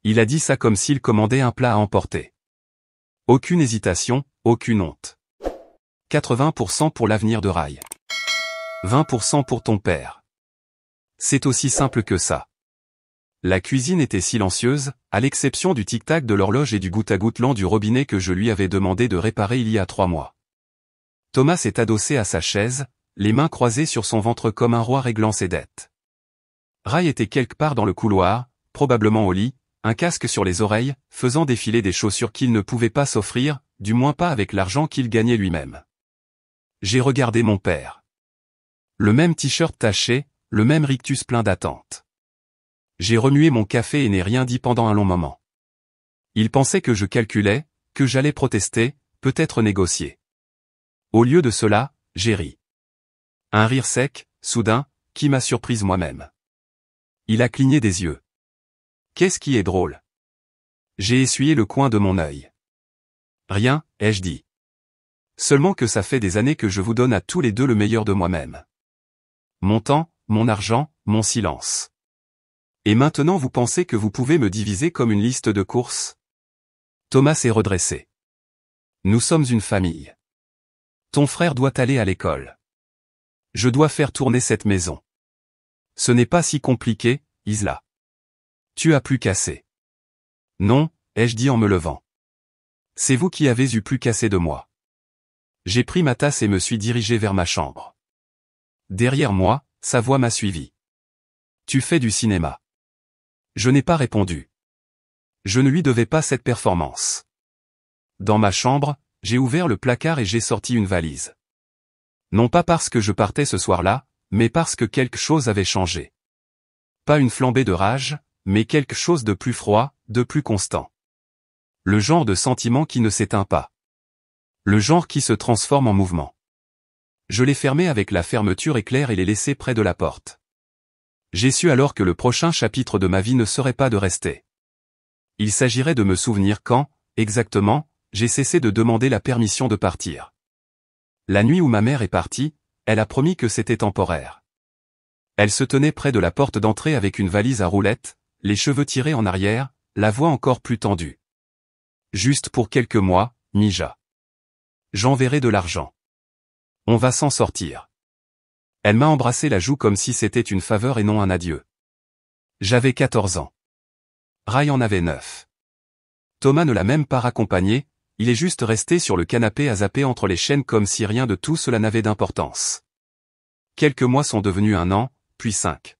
Il a dit ça comme s'il commandait un plat à emporter. Aucune hésitation, aucune honte. 80% pour l'avenir de Rai. 20% pour ton père. C'est aussi simple que ça. La cuisine était silencieuse, à l'exception du tic-tac de l'horloge et du goutte-à-goutte lent du robinet que je lui avais demandé de réparer il y a 3 mois. Thomas s'est adossé à sa chaise, les mains croisées sur son ventre comme un roi réglant ses dettes. Rai était quelque part dans le couloir, probablement au lit, un casque sur les oreilles, faisant défiler des chaussures qu'il ne pouvait pas s'offrir, du moins pas avec l'argent qu'il gagnait lui-même. J'ai regardé mon père. Le même t-shirt taché, le même rictus plein d'attente. J'ai remué mon café et n'ai rien dit pendant un long moment. Il pensait que je calculais, que j'allais protester, peut-être négocier. Au lieu de cela, j'ai ri. Un rire sec, soudain, qui m'a surprise moi-même. Il a cligné des yeux. Qu'est-ce qui est drôle? J'ai essuyé le coin de mon œil. Rien, ai-je dit. Seulement que ça fait des années que je vous donne à tous les deux le meilleur de moi-même. Mon temps, mon argent, mon silence. Et maintenant vous pensez que vous pouvez me diviser comme une liste de courses? Thomas s'est redressé. Nous sommes une famille. Ton frère doit aller à l'école. Je dois faire tourner cette maison. Ce n'est pas si compliqué, Isla. Tu as plus cassé. Non, ai-je dit en me levant. C'est vous qui avez eu plus cassé de moi. J'ai pris ma tasse et me suis dirigé vers ma chambre. Derrière moi, sa voix m'a suivi. Tu fais du cinéma. Je n'ai pas répondu. Je ne lui devais pas cette performance. Dans ma chambre, j'ai ouvert le placard et j'ai sorti une valise. Non pas parce que je partais ce soir-là, mais parce que quelque chose avait changé. Pas une flambée de rage, mais quelque chose de plus froid, de plus constant. Le genre de sentiment qui ne s'éteint pas. Le genre qui se transforme en mouvement. Je l'ai fermé avec la fermeture éclair et l'ai laissé près de la porte. J'ai su alors que le prochain chapitre de ma vie ne serait pas de rester. Il s'agirait de me souvenir quand, exactement, j'ai cessé de demander la permission de partir. La nuit où ma mère est partie, elle a promis que c'était temporaire. Elle se tenait près de la porte d'entrée avec une valise à roulettes, les cheveux tirés en arrière, la voix encore plus tendue. Juste pour quelques mois, Mija. J'enverrai de l'argent. On va s'en sortir. Elle m'a embrassé la joue comme si c'était une faveur et non un adieu. J'avais 14 ans. Rai en avait 9. Thomas ne l'a même pas raccompagné, il est juste resté sur le canapé à zapper entre les chaînes comme si rien de tout cela n'avait d'importance. Quelques mois sont devenus 1 an, puis 5.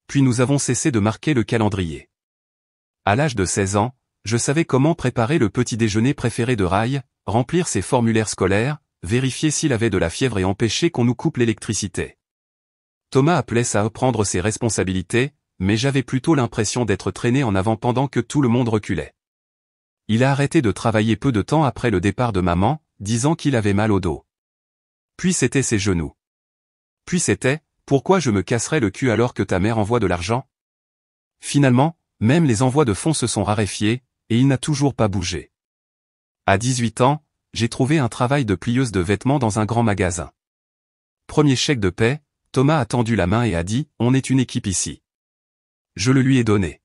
Puis nous avons cessé de marquer le calendrier. À l'âge de 16 ans, je savais comment préparer le petit déjeuner préféré de Rai, remplir ses formulaires scolaires, vérifier s'il avait de la fièvre et empêcher qu'on nous coupe l'électricité. Thomas appelait ça prendre ses responsabilités, mais j'avais plutôt l'impression d'être traîné en avant pendant que tout le monde reculait. Il a arrêté de travailler peu de temps après le départ de maman, disant qu'il avait mal au dos. Puis c'était ses genoux. Puis c'était, pourquoi je me casserais le cul alors que ta mère envoie de l'argent? Finalement, même les envois de fonds se sont raréfiés, et il n'a toujours pas bougé. À 18 ans, j'ai trouvé un travail de plieuse de vêtements dans un grand magasin. Premier chèque de paie, Thomas a tendu la main et a dit, on est une équipe ici. Je le lui ai donné.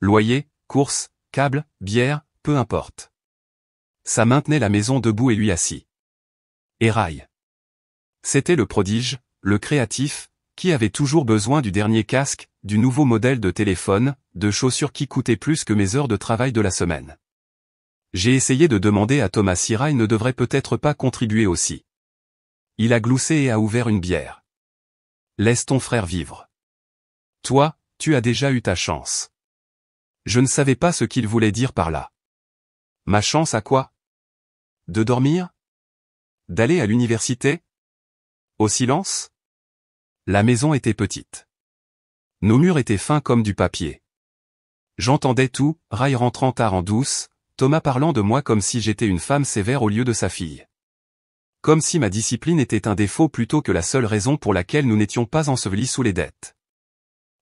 Loyer, courses, câbles, bière, peu importe. Ça maintenait la maison debout et lui assis. Et Rai. C'était le prodige, le créatif, qui avait toujours besoin du dernier casque, du nouveau modèle de téléphone, de chaussures qui coûtaient plus que mes heures de travail de la semaine. J'ai essayé de demander à Thomas si Rai ne devrait peut-être pas contribuer aussi. Il a gloussé et a ouvert une bière. Laisse ton frère vivre. Toi, tu as déjà eu ta chance. Je ne savais pas ce qu'il voulait dire par là. Ma chance à quoi? De dormir? D'aller à l'université? Au silence? La maison était petite. Nos murs étaient fins comme du papier. J'entendais tout, Rai rentrant tard en douce, Thomas parlant de moi comme si j'étais une femme sévère au lieu de sa fille. Comme si ma discipline était un défaut plutôt que la seule raison pour laquelle nous n'étions pas ensevelis sous les dettes.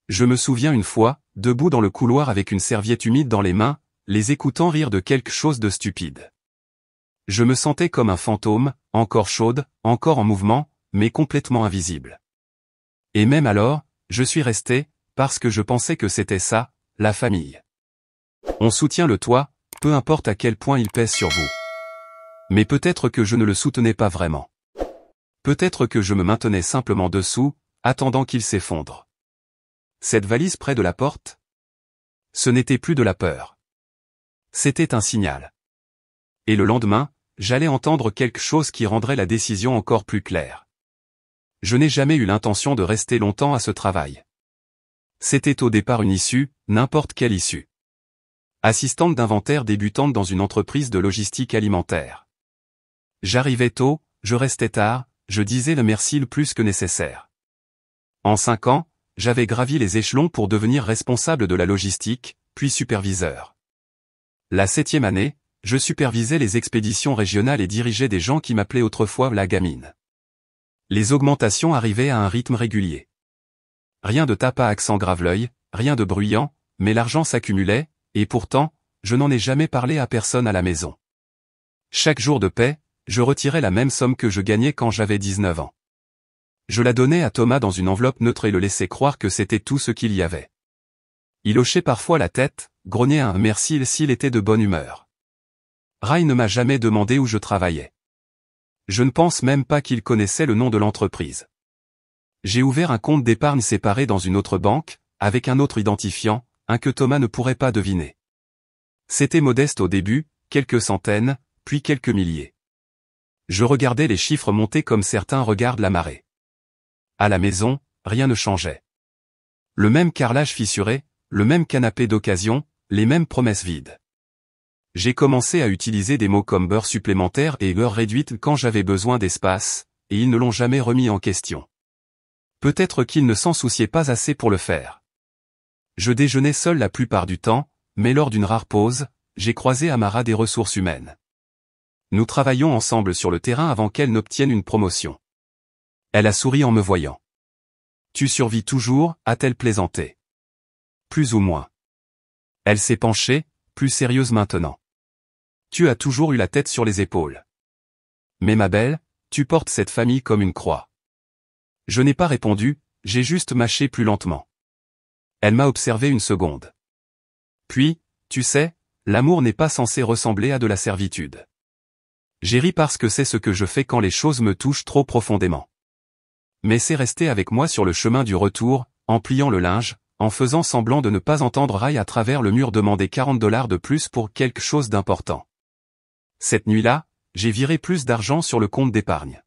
Je me souviens une fois, debout dans le couloir avec une serviette humide dans les mains, les écoutant rire de quelque chose de stupide. Je me sentais comme un fantôme, encore chaude, encore en mouvement, mais complètement invisible. Et même alors, je suis resté, parce que je pensais que c'était ça, la famille. On soutient le toit, peu importe à quel point il pèse sur vous. Mais peut-être que je ne le soutenais pas vraiment. Peut-être que je me maintenais simplement dessous, attendant qu'il s'effondre. Cette valise près de la porte? Ce n'était plus de la peur. C'était un signal. Et le lendemain, j'allais entendre quelque chose qui rendrait la décision encore plus claire. Je n'ai jamais eu l'intention de rester longtemps à ce travail. C'était au départ une issue, n'importe quelle issue. Assistante d'inventaire débutante dans une entreprise de logistique alimentaire. J'arrivais tôt, je restais tard, je disais le merci le plus que nécessaire. En 5 ans, j'avais gravi les échelons pour devenir responsable de la logistique, puis superviseur. La 7e année, je supervisais les expéditions régionales et dirigeais des gens qui m'appelaient autrefois la gamine. Les augmentations arrivaient à un rythme régulier. Rien de tape à accent grave-l'œil, rien de bruyant, mais l'argent s'accumulait, et pourtant, je n'en ai jamais parlé à personne à la maison. Chaque jour de paie, je retirais la même somme que je gagnais quand j'avais 19 ans. Je la donnais à Thomas dans une enveloppe neutre et le laissais croire que c'était tout ce qu'il y avait. Il hochait parfois la tête, grognait un merci s'il était de bonne humeur. Ray ne m'a jamais demandé où je travaillais. Je ne pense même pas qu'il connaissait le nom de l'entreprise. J'ai ouvert un compte d'épargne séparé dans une autre banque, avec un autre identifiant, un que Thomas ne pourrait pas deviner. C'était modeste au début, quelques centaines, puis quelques milliers. Je regardais les chiffres monter comme certains regardent la marée. À la maison, rien ne changeait. Le même carrelage fissuré, le même canapé d'occasion, les mêmes promesses vides. J'ai commencé à utiliser des mots comme beurre supplémentaire et heure réduite quand j'avais besoin d'espace, et ils ne l'ont jamais remis en question. Peut-être qu'ils ne s'en souciaient pas assez pour le faire. Je déjeunais seul la plupart du temps, mais lors d'une rare pause, j'ai croisé Amara des ressources humaines. Nous travaillons ensemble sur le terrain avant qu'elle n'obtienne une promotion. Elle a souri en me voyant. Tu survis toujours, a-t-elle plaisanté. Plus ou moins. Elle s'est penchée, plus sérieuse maintenant. Tu as toujours eu la tête sur les épaules. Mais ma belle, tu portes cette famille comme une croix. Je n'ai pas répondu, j'ai juste mâché plus lentement. Elle m'a observé une seconde. Puis, tu sais, l'amour n'est pas censé ressembler à de la servitude. J'ai ri parce que c'est ce que je fais quand les choses me touchent trop profondément. Mais c'est resté avec moi sur le chemin du retour, en pliant le linge, en faisant semblant de ne pas entendre Ray à travers le mur demander $40 de plus pour quelque chose d'important. Cette nuit-là, j'ai viré plus d'argent sur le compte d'épargne.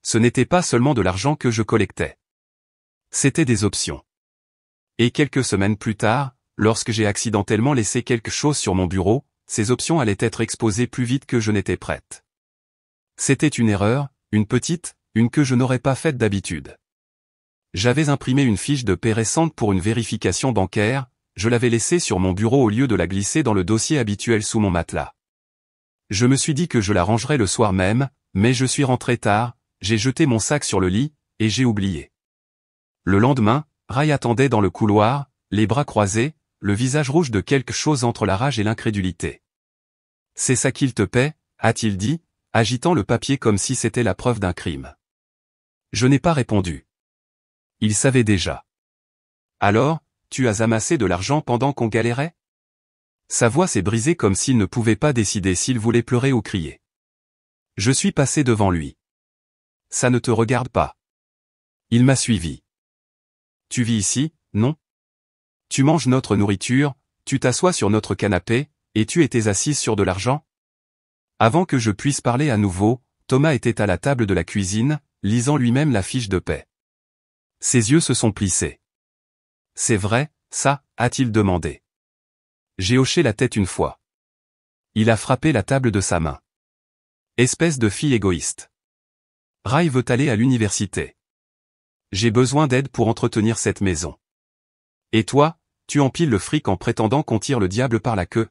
Ce n'était pas seulement de l'argent que je collectais. C'était des options. Et quelques semaines plus tard, lorsque j'ai accidentellement laissé quelque chose sur mon bureau, ces options allaient être exposées plus vite que je n'étais prête. C'était une erreur, une petite, une que je n'aurais pas faite d'habitude. J'avais imprimé une fiche de paie récente pour une vérification bancaire, je l'avais laissée sur mon bureau au lieu de la glisser dans le dossier habituel sous mon matelas. Je me suis dit que je la rangerais le soir même, mais je suis rentré tard, j'ai jeté mon sac sur le lit, et j'ai oublié. Le lendemain, Ray attendait dans le couloir, les bras croisés, le visage rouge de quelque chose entre la rage et l'incrédulité. « C'est ça qu'il te paie ?» a-t-il dit, agitant le papier comme si c'était la preuve d'un crime. Je n'ai pas répondu. Il savait déjà. « Alors, tu as amassé de l'argent pendant qu'on galérait ?» Sa voix s'est brisée comme s'il ne pouvait pas décider s'il voulait pleurer ou crier. Je suis passé devant lui. « Ça ne te regarde pas. » Il m'a suivi. « Tu vis ici, non ? Tu manges notre nourriture, tu t'assois sur notre canapé, et tu étais assise sur de l'argent ?» Avant que je puisse parler à nouveau, Thomas était à la table de la cuisine, lisant lui-même la fiche de paie. Ses yeux se sont plissés. « C'est vrai, ça ?» a-t-il demandé. J'ai hoché la tête une fois. Il a frappé la table de sa main. Espèce de fille égoïste. Ray veut aller à l'université. J'ai besoin d'aide pour entretenir cette maison. Et toi, tu empiles le fric en prétendant qu'on tire le diable par la queue.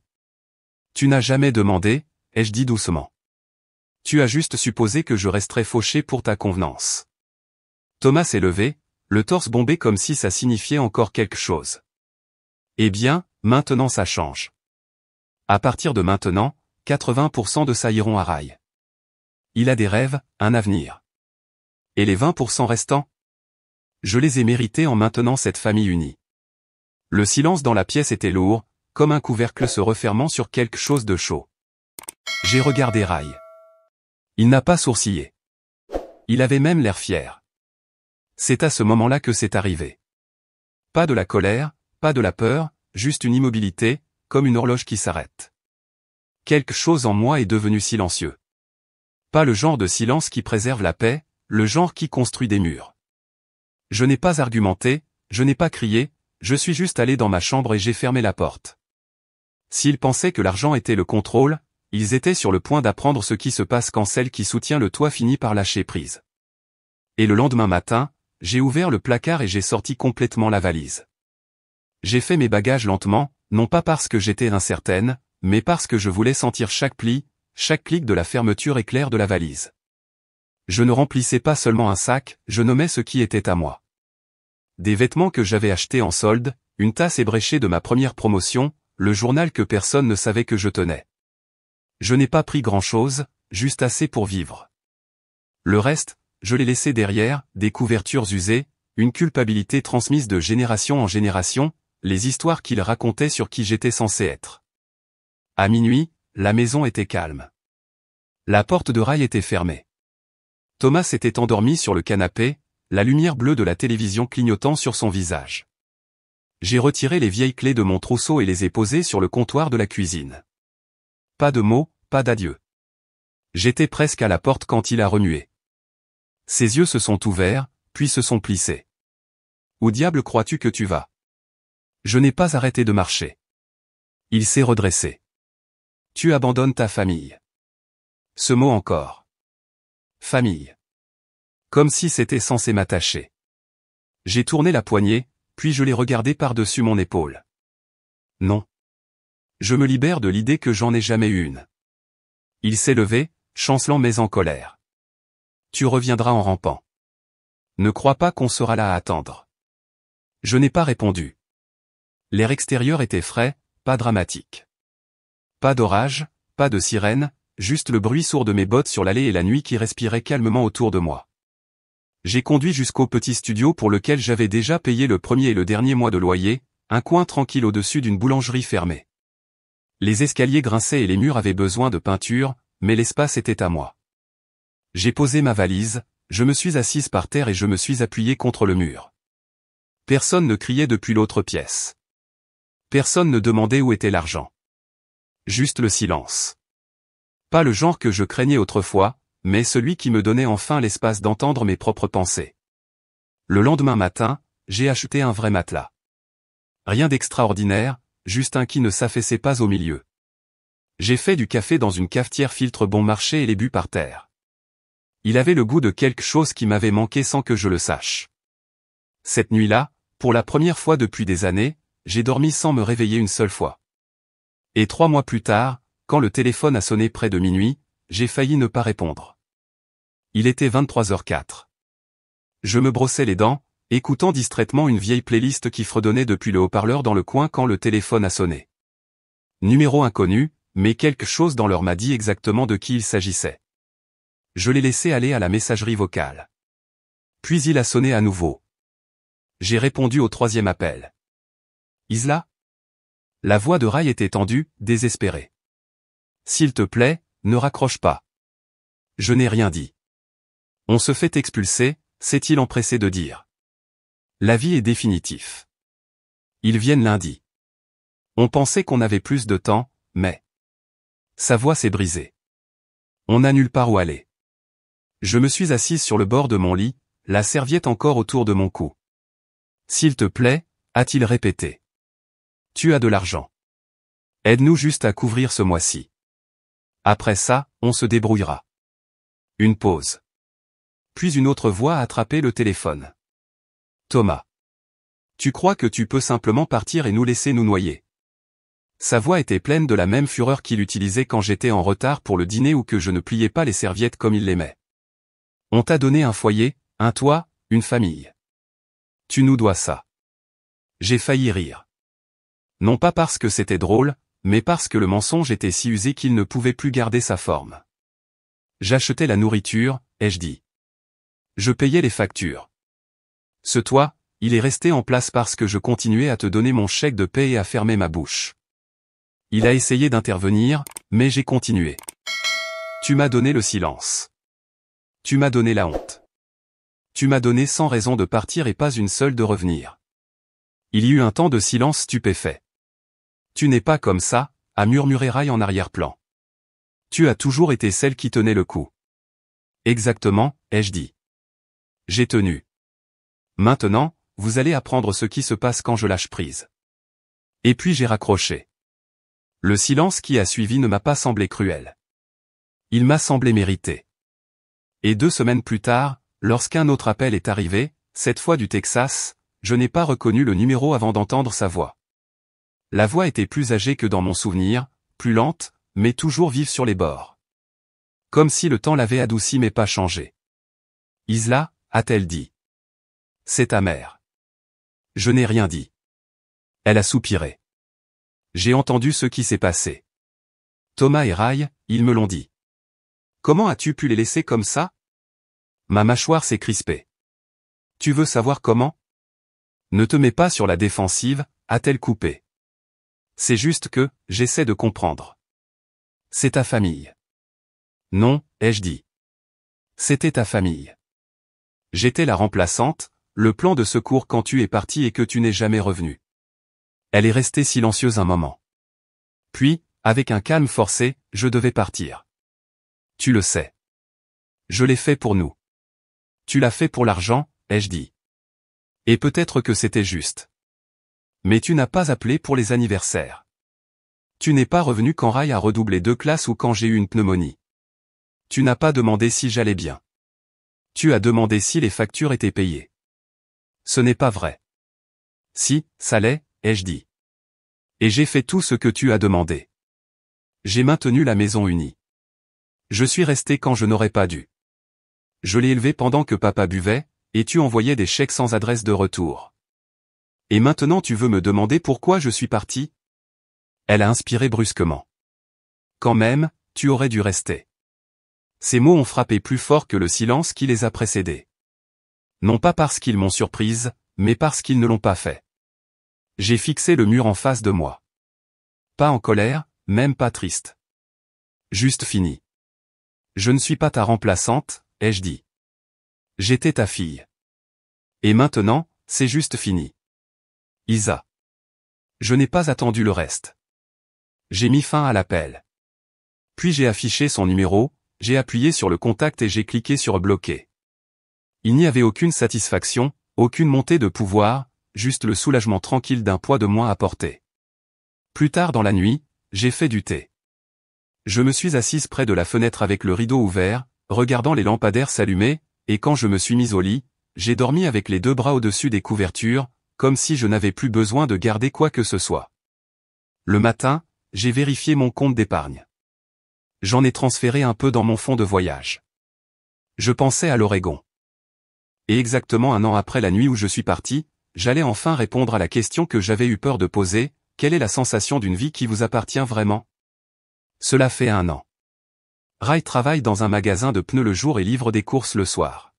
Tu n'as jamais demandé, ai-je dit doucement. Tu as juste supposé que je resterais fauché pour ta convenance. Thomas s'est levé, le torse bombé comme si ça signifiait encore quelque chose. Eh bien, maintenant ça change. À partir de maintenant, 80% de ça iront à Ray. Il a des rêves, un avenir. Et les 20% restants ? Je les ai mérités en maintenant cette famille unie. Le silence dans la pièce était lourd, comme un couvercle se refermant sur quelque chose de chaud. J'ai regardé Ray. Il n'a pas sourcillé. Il avait même l'air fier. C'est à ce moment-là que c'est arrivé. Pas de la colère, pas de la peur, juste une immobilité, comme une horloge qui s'arrête. Quelque chose en moi est devenu silencieux. Pas le genre de silence qui préserve la paix, le genre qui construit des murs. Je n'ai pas argumenté, je n'ai pas crié, je suis juste allé dans ma chambre et j'ai fermé la porte. S'ils pensaient que l'argent était le contrôle, ils étaient sur le point d'apprendre ce qui se passe quand celle qui soutient le toit finit par lâcher prise. Et le lendemain matin, j'ai ouvert le placard et j'ai sorti complètement la valise. J'ai fait mes bagages lentement, non pas parce que j'étais incertaine, mais parce que je voulais sentir chaque pli, chaque clic de la fermeture éclair de la valise. Je ne remplissais pas seulement un sac, je nommais ce qui était à moi. Des vêtements que j'avais achetés en solde, une tasse ébréchée de ma première promotion, le journal que personne ne savait que je tenais. Je n'ai pas pris grand-chose, juste assez pour vivre. Le reste, je l'ai laissé derrière, des couvertures usées, une culpabilité transmise de génération en génération, les histoires qu'il racontait sur qui j'étais censé être. À minuit, la maison était calme. La porte de Ray était fermée. Thomas s'était endormi sur le canapé, la lumière bleue de la télévision clignotant sur son visage. J'ai retiré les vieilles clés de mon trousseau et les ai posées sur le comptoir de la cuisine. Pas de mots, pas d'adieu. J'étais presque à la porte quand il a remué. Ses yeux se sont ouverts, puis se sont plissés. Où diable crois-tu que tu vas? Je n'ai pas arrêté de marcher. Il s'est redressé. Tu abandonnes ta famille. Ce mot encore. Famille. Comme si c'était censé m'attacher. J'ai tourné la poignée, puis je l'ai regardé par-dessus mon épaule. Non. Je me libère de l'idée que j'en ai jamais eu une. Il s'est levé, chancelant mais en colère. Tu reviendras en rampant. Ne crois pas qu'on sera là à attendre. Je n'ai pas répondu. L'air extérieur était frais, pas dramatique. Pas d'orage, pas de sirène, juste le bruit sourd de mes bottes sur l'allée et la nuit qui respirait calmement autour de moi. J'ai conduit jusqu'au petit studio pour lequel j'avais déjà payé le premier et le dernier mois de loyer, un coin tranquille au-dessus d'une boulangerie fermée. Les escaliers grinçaient et les murs avaient besoin de peinture, mais l'espace était à moi. J'ai posé ma valise, je me suis assise par terre et je me suis appuyé contre le mur. Personne ne criait depuis l'autre pièce. Personne ne demandait où était l'argent. Juste le silence. Pas le genre que je craignais autrefois, mais celui qui me donnait enfin l'espace d'entendre mes propres pensées. Le lendemain matin, j'ai acheté un vrai matelas. Rien d'extraordinaire, juste un qui ne s'affaissait pas au milieu. J'ai fait du café dans une cafetière filtre bon marché et l'ai bu par terre. Il avait le goût de quelque chose qui m'avait manqué sans que je le sache. Cette nuit-là, pour la première fois depuis des années, j'ai dormi sans me réveiller une seule fois. Et 3 mois plus tard, quand le téléphone a sonné près de minuit, j'ai failli ne pas répondre. Il était 23h04. Je me brossais les dents, écoutant distraitement une vieille playlist qui fredonnait depuis le haut-parleur dans le coin quand le téléphone a sonné. Numéro inconnu, mais quelque chose dans l'heure m'a dit exactement de qui il s'agissait. Je l'ai laissé aller à la messagerie vocale. Puis il a sonné à nouveau. J'ai répondu au 3e appel. Isla? La voix de Ray était tendue, désespérée. S'il te plaît, ne raccroche pas. Je n'ai rien dit. On se fait expulser, s'est-il empressé de dire. L'avis est définitif. Ils viennent lundi. On pensait qu'on avait plus de temps, mais... Sa voix s'est brisée. On n'a nulle part où aller. Je me suis assise sur le bord de mon lit, la serviette encore autour de mon cou. S'il te plaît, a-t-il répété. Tu as de l'argent. Aide-nous juste à couvrir ce mois-ci. Après ça, on se débrouillera. Une pause. Puis une autre voix a attrapé le téléphone. Thomas. Tu crois que tu peux simplement partir et nous laisser nous noyer? Sa voix était pleine de la même fureur qu'il utilisait quand j'étais en retard pour le dîner ou que je ne pliais pas les serviettes comme il l'aimait. On t'a donné un foyer, un toit, une famille. Tu nous dois ça. J'ai failli rire. Non pas parce que c'était drôle, mais parce que le mensonge était si usé qu'il ne pouvait plus garder sa forme. J'achetais la nourriture, ai-je dit. Je payais les factures. Ce toit, il est resté en place parce que je continuais à te donner mon chèque de paie et à fermer ma bouche. Il a essayé d'intervenir, mais j'ai continué. Tu m'as donné le silence. Tu m'as donné la honte. Tu m'as donné 100 raisons de partir et pas une seule de revenir. Il y eut un temps de silence stupéfait. Tu n'es pas comme ça, a murmuré Rai en arrière-plan. Tu as toujours été celle qui tenait le coup. Exactement, ai-je dit. J'ai tenu. Maintenant, vous allez apprendre ce qui se passe quand je lâche prise. Et puis j'ai raccroché. Le silence qui a suivi ne m'a pas semblé cruel. Il m'a semblé mérité. Et 2 semaines plus tard, lorsqu'un autre appel est arrivé, cette fois du Texas, je n'ai pas reconnu le numéro avant d'entendre sa voix. La voix était plus âgée que dans mon souvenir, plus lente, mais toujours vive sur les bords. Comme si le temps l'avait adoucie mais pas changé. Isla, a-t-elle dit. C'est ta mère. Je n'ai rien dit. Elle a soupiré. J'ai entendu ce qui s'est passé. Thomas et Rai, ils me l'ont dit. Comment as-tu pu les laisser comme ça? Ma mâchoire s'est crispée. Tu veux savoir comment? Ne te mets pas sur la défensive, a-t-elle coupé. C'est juste que, j'essaie de comprendre. C'est ta famille. Non, ai-je dit. C'était ta famille. J'étais la remplaçante, le plan de secours quand tu es parti et que tu n'es jamais revenu. Elle est restée silencieuse un moment. Puis, avec un calme forcé, je devais partir. Tu le sais. Je l'ai fait pour nous. Tu l'as fait pour l'argent, ai-je dit. Et peut-être que c'était juste. Mais tu n'as pas appelé pour les anniversaires. Tu n'es pas revenu quand Rai a redoublé 2 classes ou quand j'ai eu une pneumonie. Tu n'as pas demandé si j'allais bien. Tu as demandé si les factures étaient payées. Ce n'est pas vrai. Si, ça l'est, ai-je dit. Et j'ai fait tout ce que tu as demandé. J'ai maintenu la maison unie. Je suis resté quand je n'aurais pas dû. Je l'ai élevé pendant que papa buvait, et tu envoyais des chèques sans adresse de retour. Et maintenant tu veux me demander pourquoi je suis parti? Elle a inspiré brusquement. Quand même, tu aurais dû rester. Ces mots ont frappé plus fort que le silence qui les a précédés. Non pas parce qu'ils m'ont surprise, mais parce qu'ils ne l'ont pas fait. J'ai fixé le mur en face de moi. Pas en colère, même pas triste. Juste fini. Je ne suis pas ta remplaçante, ai-je dit. J'étais ta fille. Et maintenant, c'est juste fini. Isa. Je n'ai pas attendu le reste. J'ai mis fin à l'appel. Puis j'ai affiché son numéro, j'ai appuyé sur le contact et j'ai cliqué sur bloquer. Il n'y avait aucune satisfaction, aucune montée de pouvoir, juste le soulagement tranquille d'un poids de moins à porter. Plus tard dans la nuit, j'ai fait du thé. Je me suis assise près de la fenêtre avec le rideau ouvert, regardant les lampadaires s'allumer, et quand je me suis mise au lit, j'ai dormi avec les 2 bras au-dessus des couvertures, comme si je n'avais plus besoin de garder quoi que ce soit. Le matin, j'ai vérifié mon compte d'épargne. J'en ai transféré un peu dans mon fonds de voyage. Je pensais à l'Oregon. Et exactement 1 an après la nuit où je suis parti, j'allais enfin répondre à la question que j'avais eu peur de poser, quelle est la sensation d'une vie qui vous appartient vraiment? Cela fait 1 an. Rai travaille dans un magasin de pneus le jour et livre des courses le soir.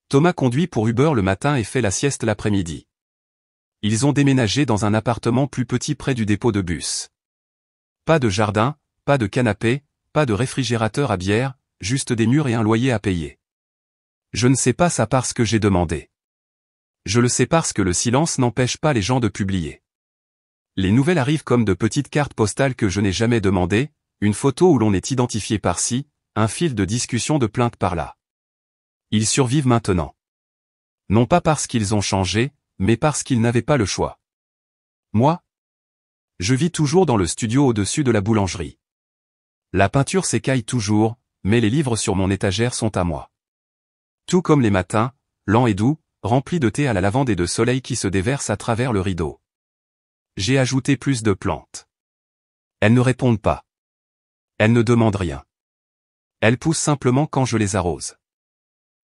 Thomas conduit pour Uber le matin et fait la sieste l'après-midi. Ils ont déménagé dans un appartement plus petit près du dépôt de bus. Pas de jardin, pas de canapé, pas de réfrigérateur à bière, juste des murs et un loyer à payer. Je ne sais pas ça parce que j'ai demandé. Je le sais parce que le silence n'empêche pas les gens de publier. Les nouvelles arrivent comme de petites cartes postales que je n'ai jamais demandées, une photo où l'on est identifié par-ci, un fil de discussion de plainte par-là. Ils survivent maintenant. Non pas parce qu'ils ont changé, mais parce qu'ils n'avaient pas le choix. Moi? Je vis toujours dans le studio au-dessus de la boulangerie. La peinture s'écaille toujours, mais les livres sur mon étagère sont à moi. Tout comme les matins, lents et doux, remplis de thé à la lavande et de soleil qui se déverse à travers le rideau. J'ai ajouté plus de plantes. Elles ne répondent pas. Elles ne demandent rien. Elles poussent simplement quand je les arrose.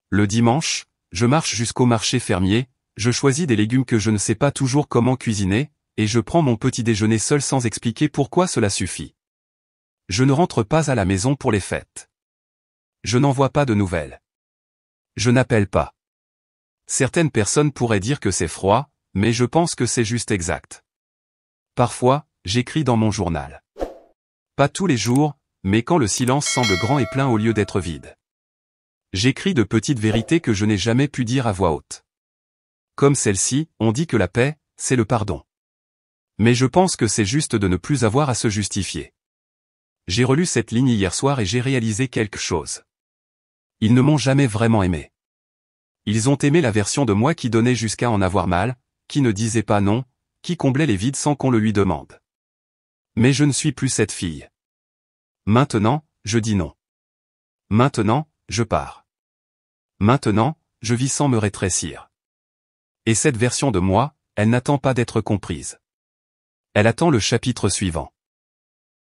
Le dimanche, je marche jusqu'au marché fermier, je choisis des légumes que je ne sais pas toujours comment cuisiner, et je prends mon petit déjeuner seul sans expliquer pourquoi cela suffit. Je ne rentre pas à la maison pour les fêtes. Je n'envoie pas de nouvelles. Je n'appelle pas. Certaines personnes pourraient dire que c'est froid, mais je pense que c'est juste exact. Parfois, j'écris dans mon journal. Pas tous les jours, mais quand le silence semble grand et plein au lieu d'être vide. J'écris de petites vérités que je n'ai jamais pu dire à voix haute. Comme celle-ci, on dit que la paix, c'est le pardon. Mais je pense que c'est juste de ne plus avoir à se justifier. J'ai relu cette ligne hier soir et j'ai réalisé quelque chose. Ils ne m'ont jamais vraiment aimé. Ils ont aimé la version de moi qui donnait jusqu'à en avoir mal, qui ne disait pas non, qui comblait les vides sans qu'on le lui demande. Mais je ne suis plus cette fille. Maintenant, je dis non. Maintenant, je pars. Maintenant, je vis sans me rétrécir. Et cette version de moi, elle n'attend pas d'être comprise. Elle attend le chapitre suivant.